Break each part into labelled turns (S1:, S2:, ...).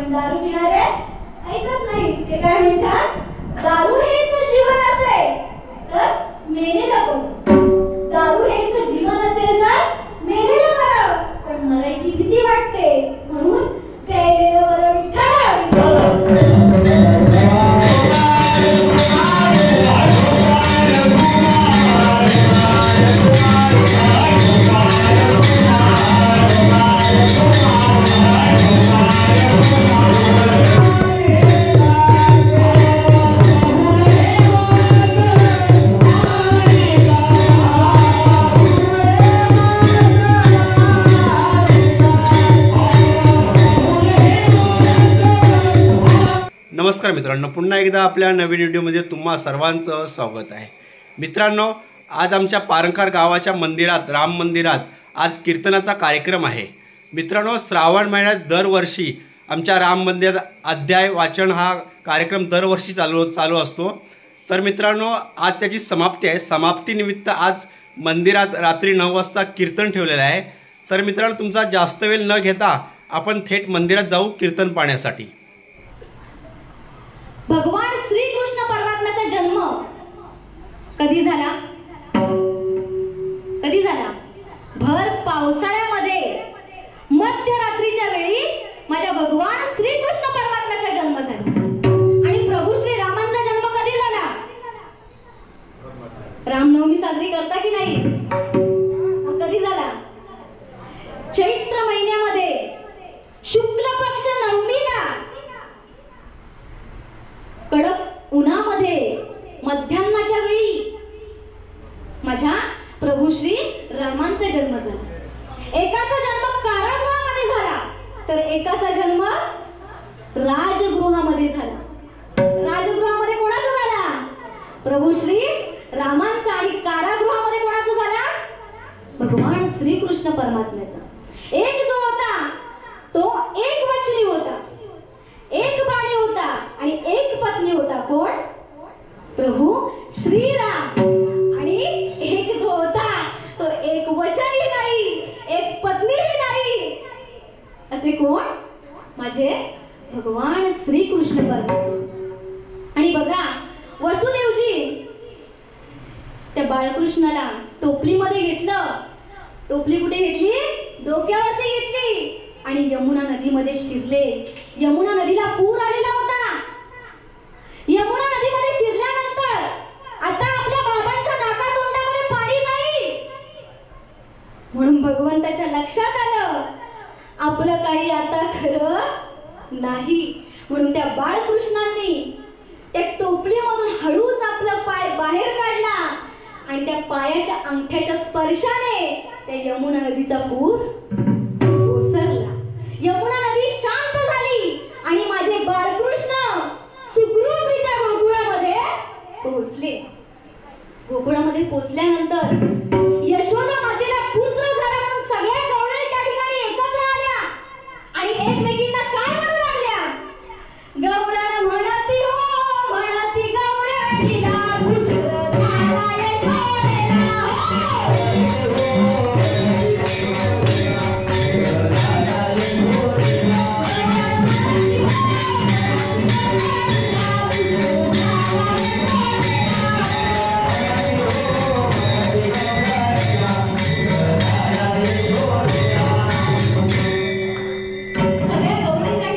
S1: पण दारू पिणारे ऐकत नाही. ते काय म्हणतात, दारू हेच जीवन असेल तर मेले नको. दारू हेच जीवन असेल तर मेलेलं बरं. पण मरायची भीती वाटते म्हणून प्यायलेलं बरं.
S2: नमस्कार मित्रांनो, पुन्हा एकदा आपल्या नवीन व्हिडिओमध्ये तुम्हा सर्वांचं स्वागत आहे. मित्रांनो, आज आमच्या पारंखार गावाच्या मंदिरात, राम मंदिरात आज कीर्तनाचा कार्यक्रम आहे. मित्रांनो, श्रावण महिन्यात दरवर्षी आमच्या राम मंदिरात अध्याय वाचन हा कार्यक्रम दरवर्षी चालू असतो. तर मित्रांनो, आज त्याची समाप्ती आहे. समाप्तीनिमित्त आज मंदिरात रात्री 9 वाजता कीर्तन ठेवलेलं आहे. तर मित्रांनो, तुमचा जास्त वेळ न घेता आपण थेट मंदिरात जाऊ कीर्तन पाहण्यासाठी.
S1: भगवान श्रीकृष्ण परमात्म्याचा जन्म कधी झाला? कधी झाला? भर पावसाळ्यामध्ये मध्यरात्रीच्या वेळी माझ्या भगवान श्रीकृष्ण परमात्म्याचा जन्म झाला. आणि प्रभू श्री रामांचा जन्म कधी झाला? रामनवमी साजरी करता की नाही? मग कधी झाला? चैत्र महिन्यामध्ये शुक्ल पक्ष नवमीला कडक उन्हामध्ये मध्यान्नाच्या वेळी माझ्या प्रभू श्री रामांचा जन्म झाला. एकाचा जन्म कारागृहामध्ये झाला तर एकाचा जन्म राजगृहामध्ये झाला. राजगृहामध्ये कोणाचा झाला? प्रभू श्री रामांचा. आणि कारागृहामध्ये कोणाचा झाला? भगवान श्रीकृष्ण परमात्म्याचा. एक जो होता तो एक वचनी होता, एक बाणी होता आणि एक पत्नी होता. कोण? प्रभू श्रीराम. आणि एक जो होता तो एक वचनही नाही, एक पत्नीही नाही. असे कोण? माझे भगवान श्रीकृष्ण परमात्मा. आणि बघा, वसुदेवजी त्या बाळकृष्णाला टोपलीमध्ये घेतलं. टोपली कुठे घेतली? डोक्यावरती घेतली आणि यमुना नदीमध्ये शिरले. यमुना नदीला पूर आलेला होता. यमुना नदीमध्ये शिरल्यानंतर आता आपल्या बाबांच्या नाकातोंडामध्ये पाणी नाही. म्हणून भगवंताच्या लक्षात आलं आपलं काही आता खरं नाही. म्हणून त्या बाळकृष्णांनी त्या टोपलीमधून हळूच आपला पाय बाहेर काढला आणि त्या पायाच्या अंगठ्याच्या स्पर्शाने त्या यमुना नदीचा पूर ओसरला. यमुना नदी शांत झाली आणि माझे बाळकृष्ण सुखरूपरित्या गोकुळामध्ये पोहोचले. गोकुळामध्ये पोहोचल्यानंतर यशोदा मातेला पुत्र झाला म्हणून सगळ्या गवळणी त्या ठिकाणी एकत्र आल्या आणि एकमेकींना काय म्हणू लागल्या? गवळण म्हणती हो, म्हणती गवळणीला पुत्र झाला यशोदेला हो. सगळ्या गवळणी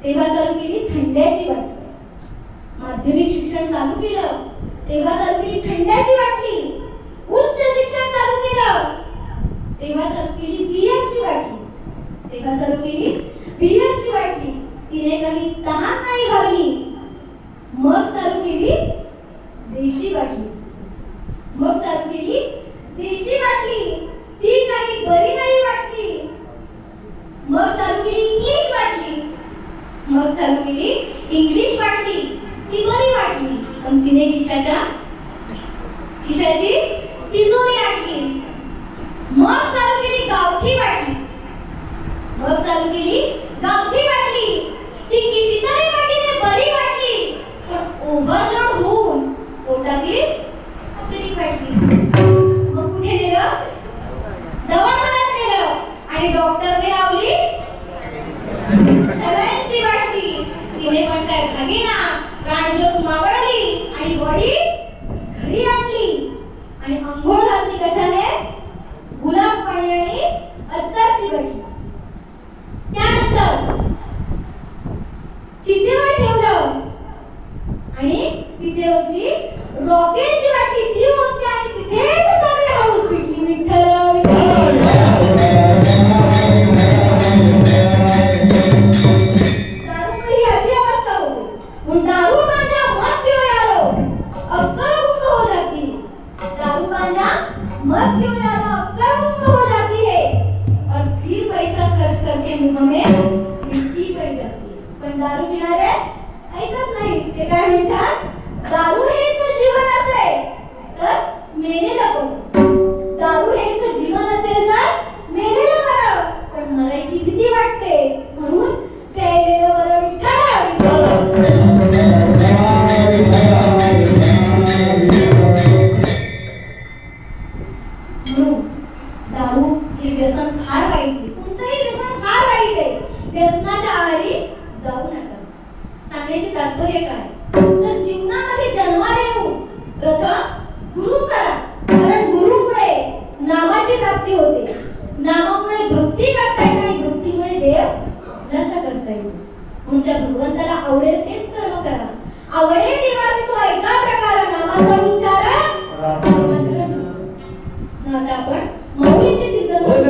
S1: तेव्हा चालू केली थंड्याची बाटली. माध्यमिक शिक्षण चालू केलं तेव्हा चालू केली थंड्याची बाटली. उच्च शिक्षण चालू केलं तेव्हा चालू केली बियरची बाटली. तेव्हा चालू केली बियरची बाटली. तिने काही तहान नाही भागली. मग चालू केली देशी बाटली. मग चालू केली देशी बाटली. ती काही बरी नाही वाटली. मग चालू केली इंग्लिश बाटली. मग चालू केली इंग्लिश बाटली. ती बरी वाटली पण तिने खिशाची तिजोरी आटली. मग चालू केली गावठी बाटली. मग चालू केली गावठी बाटली. ती कितीतरी वाटीने बरी वाटली पण ओव्हरलोड होऊन पोटातील आपली वाटली. मग कुठे नेलं? दवाखान्यात नेलं आणि डॉक्टरने लावली सगळ्यांची बाटली. तिने पण काय भागेना प्राणज्योत मावळली आणि बॉडी घरी आणली आणि अंघोळ घातली कशाने? गुलाब पाणी आणि अत्तरची बाटली. त्यानंतर चितेवर ठेवलं आणि तिथे होती रॉकेलची बाटली. ती होती आणि तिथेच सगळे हाऊस पिटली. विठ्ठल दारूमुळे अशी अवस्था होती. दारू गांजा मत पिओ यारो अक्कल गुम हो जाती. दारू गांजा मत पिओ यारो अक्कल गुम हो जाती है और फिर पैसा खर्च करके मुंह में मिट्टी पड़ जाती है. पण दारू पिणारे ऐकत नाही. ते काय म्हणतात? दारू हेच जीवन असेल तर मेलेलं बरं. दारू हेच जीवन असेल तर मेलेलं बरं. पण मरायची भीती वाटते म्हणून प्यायलेलं बरं. म्हणून दारू हे व्यसन फार वाईट आहे. कोणतंही व्यसन फार वाईट आहे. व्यसनाच्या आहारी जाऊ नका. सांगण्याचे तात्पर्य काय? तर जीवनामध्ये जन्माला येऊ प्रथम गुरु करा. कारण गुरुमुळे नामाची प्राप्ती होते. नामामुळे भक्ती करता येते आणि भक्तीमुळे देव लसा करता येतो. म्हणून त्या भगवंताला आवडेल तेच कर्म करा. आवडे देवाचे तो एका प्रकार नामाचा उच्चार. आता आपण मौलीचे चिंतन करू.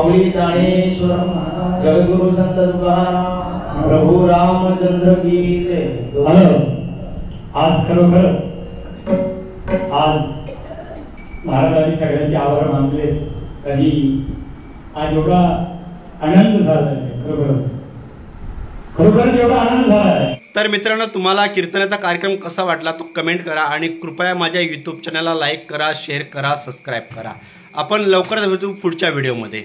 S3: माऊली दानेश्वर महाराज, जगद्गुरु संत तुकाराम, प्रभू रामचंद्र की जय.
S4: आज खरोखर आज महाराजांनी सगळ्यांचे आभार मानले. कधी आज एवढा आनंद झाला आहे, खरोखर एवढा आनंद झाला आहे.
S2: तर मित्रांनो, तुम्हाला कीर्तनाचा कार्यक्रम कसा वाटला तो कमेंट करा आणि कृपया माझ्या यूट्यूब चॅनलला लाईक करा, शेअर करा, सबस्क्राईब करा. आपण लवकरच भेटू पुढच्या व्हिडिओमध्ये.